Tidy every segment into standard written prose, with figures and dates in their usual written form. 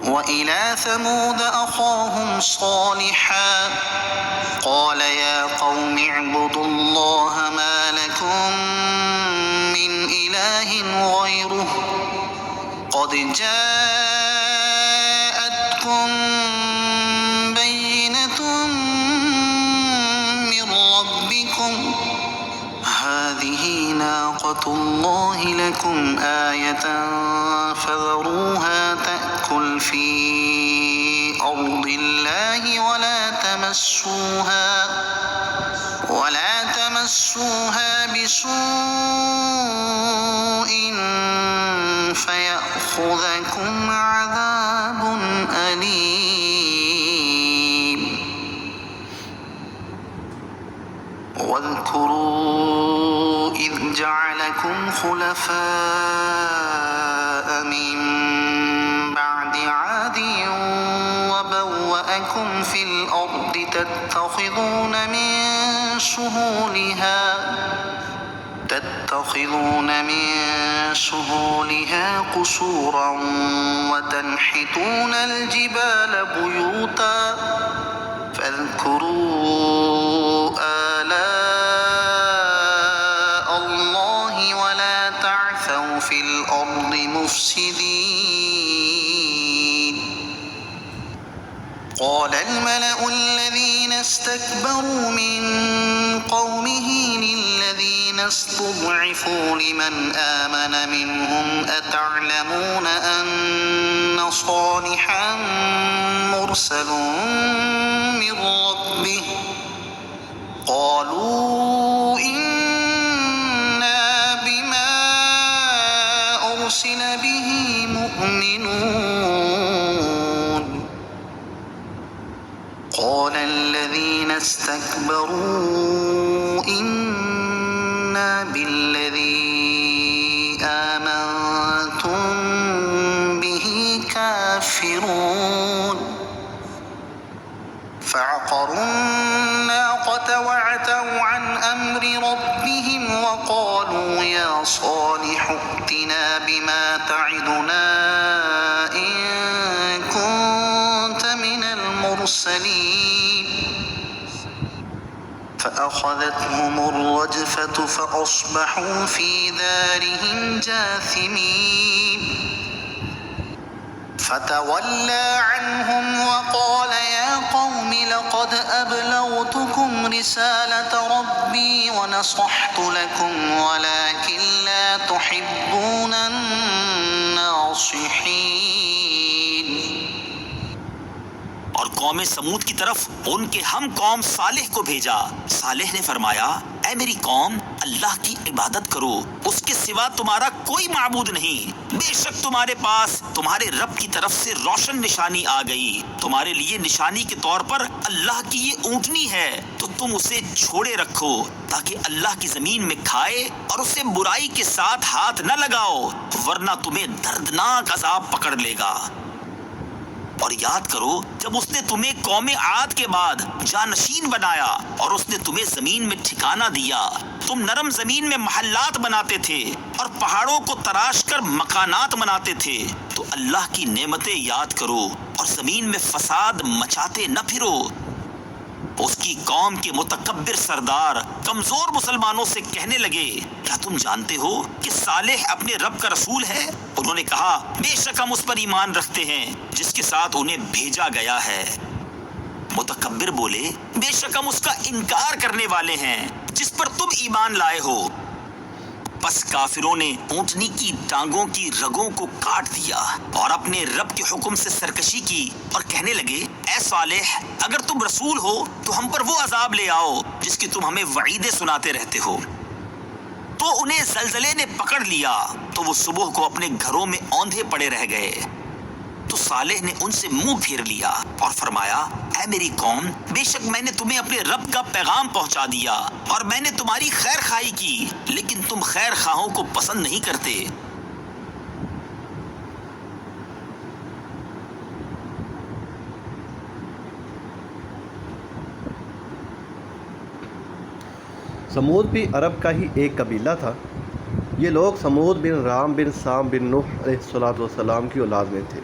وإلى ثمود أخاهم صالحا قال يا قوم اعبدوا الله ما لكم من إله غيره قد جاءتكم بينة من ربكم هذه ناقة الله لكم آية فذروها تأكل في أرض الله ولا تمسوها بسوء فيأخذكم عذاب أليم واذكروا إذ جعلكم خلفاء من بعد عاد وبوأكم في الأرض تتخذون من سهولها قصورا وتنحتون الجبال بيوتا فاذكروا آلاء الله ولا تعثوا في الأرض مفسدين قال الملأ الذين استكبروا من قومه للذين استضعفوا لمن آمن منهم أتعلمون أن صالحا مرسل من ربه قالوا إنا بما أرسل به مؤمنون قال الذين استكبروا إنا بالذي آمنتم به كافرون فعقروا الناقة وعتوا عن أمر ربهم وقالوا يا صالح ائتنا بما تعدنا إن كنت من المرسلين فأخذتهم الرجفة فأصبحوا في دارهم جاثمين فتولى عنهم وقال يا قوم لقد أبلغتكم رسالة ربي ونصحت لكم ولكن لا تحبون الناصحين اور قوم سمود کی طرف ان کے ہم قوم صالح کو بھیجا۔ صالح نے فرمایا اے میری قوم اللہ کی عبادت کرو، اس کے سوا تمہارا کوئی معبود نہیں۔ بے شک تمہارے پاس تمہارے رب کی طرف سے روشن نشانی آ گئی، تمہارے لیے نشانی کے طور پر اللہ کی یہ اونٹنی ہے، تو تم اسے چھوڑے رکھو تاکہ اللہ کی زمین میں کھائے اور اسے برائی کے ساتھ ہاتھ نہ لگاؤ، ورنہ تمہیں دردناک عذاب پکڑ لے گا۔ اور یاد کرو جب اس نے تمہیں قوم عاد کے بعد جانشین بنایا اور اس نے تمہیں زمین میں ٹھکانہ دیا، تم نرم زمین میں محلات بناتے تھے اور پہاڑوں کو تراش کر مکانات بناتے تھے، تو اللہ کی نعمتیں یاد کرو اور زمین میں فساد مچاتے نہ پھرو۔ اس کی قوم کے متکبر سردار کمزور مسلمانوں سے کہنے لگے کیا تم جانتے ہو کہ صالح اپنے رب کا رسول ہے؟ انہوں نے کہا بے شک ہم اس پر ایمان رکھتے ہیں جس کے ساتھ انہیں بھیجا گیا ہے۔ متکبر بولے بے شک ہم اس کا انکار کرنے والے ہیں جس پر تم ایمان لائے ہو۔ پس کافروں نے اونٹنی کی ٹانگوں کی رگوں کو کاٹ دیا اور اپنے رب کے حکم سے سرکشی کی اور کہنے لگے اے صالح اگر تم رسول ہو تو ہم پر وہ عذاب لے آؤ جس کی تم ہمیں وعیدیں سناتے رہتے ہو۔ تو انہیں زلزلے نے پکڑ لیا تو وہ صبح کو اپنے گھروں میں اوندھے پڑے رہ گئے۔ تو صالح نے ان سے منہ پھیر لیا اور فرمایا اے میری قوم بے شک میں نے تمہیں اپنے رب کا پیغام پہنچا دیا اور میں نے تمہاری خیر خواہی کی، لیکن تم خیر خواہوں کو پسند نہیں کرتے۔ سمود بھی عرب کا ہی ایک قبیلہ تھا۔ یہ لوگ سمود بن رام بن سام بن نوح علیہ السلام کی اولاد میں تھے۔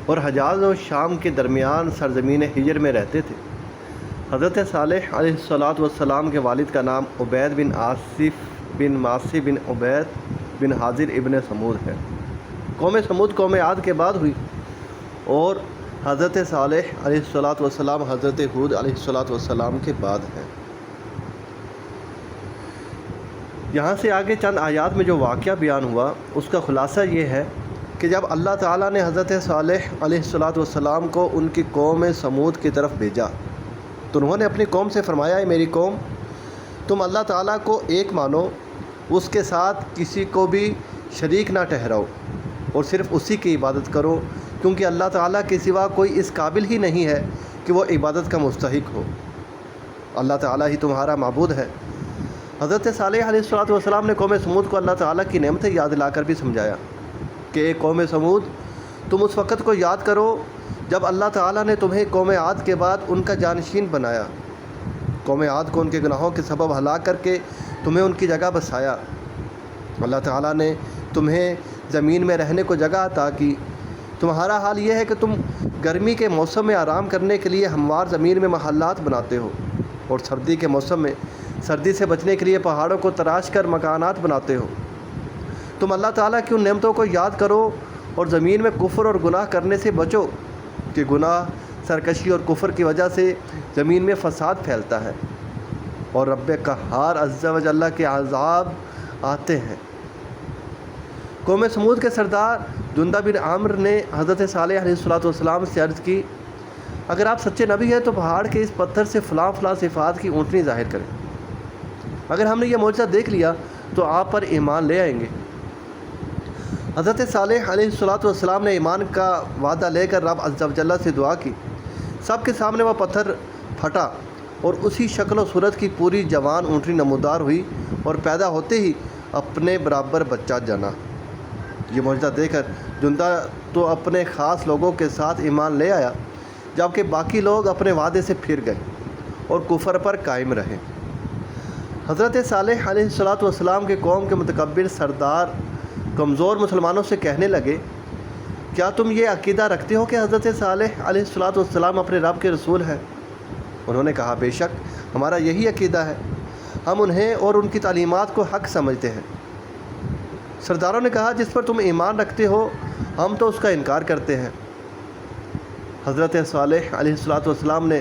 اور حجاز و شام کے درمیان سرزمین ہجر میں رہتے تھے۔ حضرت صالح علیہ السلام کے والد کا نام عبید بن آصف بن ماسی بن عبید بن حاضر ابن سمود ہے۔ قوم سمود قوم عاد کے بعد ہوئی، اور حضرت صالح علیہ السلام حضرت ہود علیہ السلام کے بعد ہیں۔ یہاں سے آگے چند آیات میں جو واقعہ بیان ہوا اس کا خلاصہ یہ ہے کہ جب اللہ تعالیٰ نے حضرت صالح علیہ السلام کو ان کی قوم سمود کی طرف بھیجا تو انہوں نے اپنی قوم سے فرمایا، اے میری قوم، تم اللہ تعالیٰ کو ایک مانو، اس کے ساتھ کسی کو بھی شریک نہ ٹھہراؤ، اور صرف اسی کی عبادت کرو، کیونکہ اللہ تعالیٰ کے سوا کوئی اس قابل ہی نہیں ہے کہ وہ عبادت کا مستحق ہو۔ اللہ تعالیٰ ہی تمہارا معبود ہے۔ حضرت صالح علیہ السلام نے قوم سمود کو اللہ تعالیٰ کی نعمتیں یاد دلا کر بھی سمجھایا کہ اے قوم سمود، تم اس وقت کو یاد کرو جب اللہ تعالیٰ نے تمہیں قوم عاد کے بعد ان کا جانشین بنایا، قوم عاد کو ان کے گناہوں کے سبب ہلاک کر کے تمہیں ان کی جگہ بسایا۔ اللہ تعالیٰ نے تمہیں زمین میں رہنے کو جگہ عطا کی۔ تمہارا حال یہ ہے کہ تم گرمی کے موسم میں آرام کرنے کے لیے ہموار زمین میں محلات بناتے ہو، اور سردی کے موسم میں سردی سے بچنے کے لیے پہاڑوں کو تراش کر مکانات بناتے ہو۔ تم اللہ تعالیٰ کی ان نعمتوں کو یاد کرو اور زمین میں کفر اور گناہ کرنے سے بچو، کہ گناہ، سرکشی اور کفر کی وجہ سے زمین میں فساد پھیلتا ہے اور رب قہار عز و جل کے عذاب آتے ہیں۔ قوم سمود کے سردار جندہ بن عامر نے حضرت صالح علیہ السلام سے عرض کی، اگر آپ سچے نبی ہیں تو پہاڑ کے اس پتھر سے فلاں فلاں صفات کی اونٹنی ظاہر کریں، اگر ہم نے یہ معجزہ دیکھ لیا تو آپ پر ایمان لے آئیں گے۔ حضرت صالح علیہ السلام نے ایمان کا وعدہ لے کر رب عز و جل سے دعا کی۔ سب کے سامنے وہ پتھر پھٹا اور اسی شکل و صورت کی پوری جوان اونٹنی نمودار ہوئی، اور پیدا ہوتے ہی اپنے برابر بچہ جنا۔ یہ معجزہ دیکھ کر جندہ تو اپنے خاص لوگوں کے ساتھ ایمان لے آیا، جبکہ باقی لوگ اپنے وعدے سے پھر گئے اور کفر پر قائم رہے۔ حضرت صالح علیہ السلام کے قوم کے متکبر سردار کمزور مسلمانوں سے کہنے لگے، کیا تم یہ عقیدہ رکھتے ہو کہ حضرت صالح علیہ السلام اپنے رب کے رسول ہیں؟ انہوں نے کہا، بے شک ہمارا یہی عقیدہ ہے، ہم انہیں اور ان کی تعلیمات کو حق سمجھتے ہیں۔ سرداروں نے کہا، جس پر تم ایمان رکھتے ہو ہم تو اس کا انکار کرتے ہیں۔ حضرت صالح علیہ السلام نے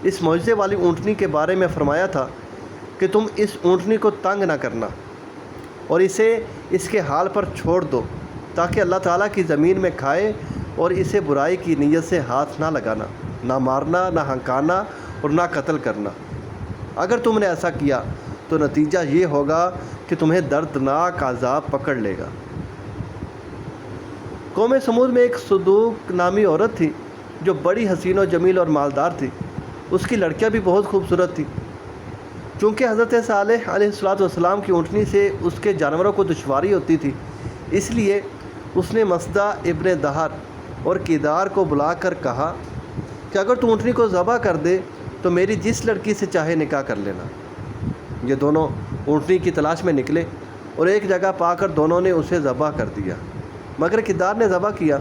اس معجزے والی اونٹنی کے بارے میں فرمایا تھا کہ تم اس اونٹنی کو تنگ نہ کرنا اور اسے اس کے حال پر چھوڑ دو، تاکہ اللہ تعالیٰ کی زمین میں کھائے، اور اسے برائی کی نیت سے ہاتھ نہ لگانا، نہ مارنا، نہ ہنکانا اور نہ قتل کرنا۔ اگر تم نے ایسا کیا تو نتیجہ یہ ہوگا کہ تمہیں دردناک عذاب پکڑ لے گا۔ قوم سمود میں ایک صدوق نامی عورت تھی جو بڑی حسین و جمیل اور مالدار تھی۔ اس کی لڑکیاں بھی بہت خوبصورت تھیں۔ چونکہ حضرت صالح علیہ السلام کی اونٹنی سے اس کے جانوروں کو دشواری ہوتی تھی، اس لیے اس نے مسدہ ابن دہر اور کیدار کو بلا کر کہا کہ اگر تو اونٹنی کو ذبح کر دے تو میری جس لڑکی سے چاہے نکاح کر لینا۔ یہ دونوں اونٹنی کی تلاش میں نکلے اور ایک جگہ پا کر دونوں نے اسے ذبح کر دیا، مگر کیدار نے ذبح کیا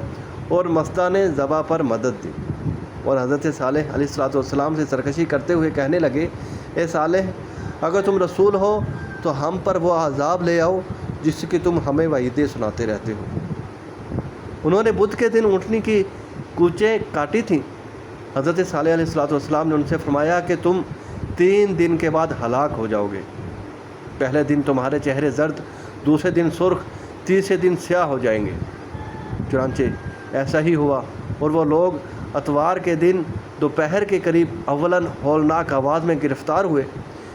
اور مسدہ نے ذبح پر مدد دی، اور حضرت صالح علیہ السلام سے سرکشی کرتے ہوئے کہنے لگے، اے صالح، اگر تم رسول ہو تو ہم پر وہ عذاب لے آؤ جس کی تم ہمیں وعیدیں سناتے رہتے ہو۔ انہوں نے بدھ کے دن اونٹنی کی کوچیں کاٹی تھیں۔ حضرت صالح علیہ السلام نے ان سے فرمایا کہ تم 3 دن کے بعد ہلاک ہو جاؤ گے۔ پہلے دن تمہارے چہرے زرد، دوسرے دن سرخ، تیسرے دن سیاہ ہو جائیں گے۔ چنانچہ ایسا ہی ہوا، اور وہ لوگ اتوار کے دن دوپہر کے قریب اولاً ہولناک آواز میں گرفتار ہوئے،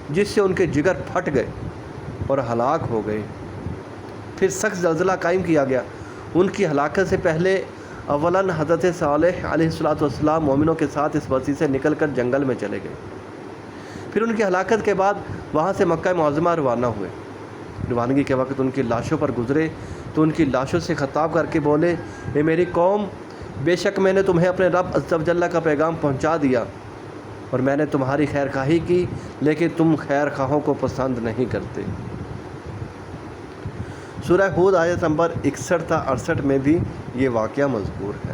جس سے ان کے جگر پھٹ گئے اور ہلاک ہو گئے۔ پھر سخت زلزلہ قائم کیا گیا۔ ان کی ہلاکت سے پہلے اولاً حضرت صالح علیہ السلام مومنوں کے ساتھ اس بستی سے نکل کر جنگل میں چلے گئے۔ پھر ان کی ہلاکت کے بعد وہاں سے مکہ معظمہ روانہ ہوئے۔ روانگی کے وقت ان کی لاشوں پر گزرے تو ان کی لاشوں سے خطاب کر کے بولے، اے میری قوم، بے شک میں نے تمہیں اپنے رب عز و جل کا پیغام پہنچا دیا، اور میں نے تمہاری خیر خواہی کی، لیکن تم خیر خواہوں کو پسند نہیں کرتے۔ سورہ ہود آیت نمبر 61 تا 68 میں بھی یہ واقعہ مذکور ہے۔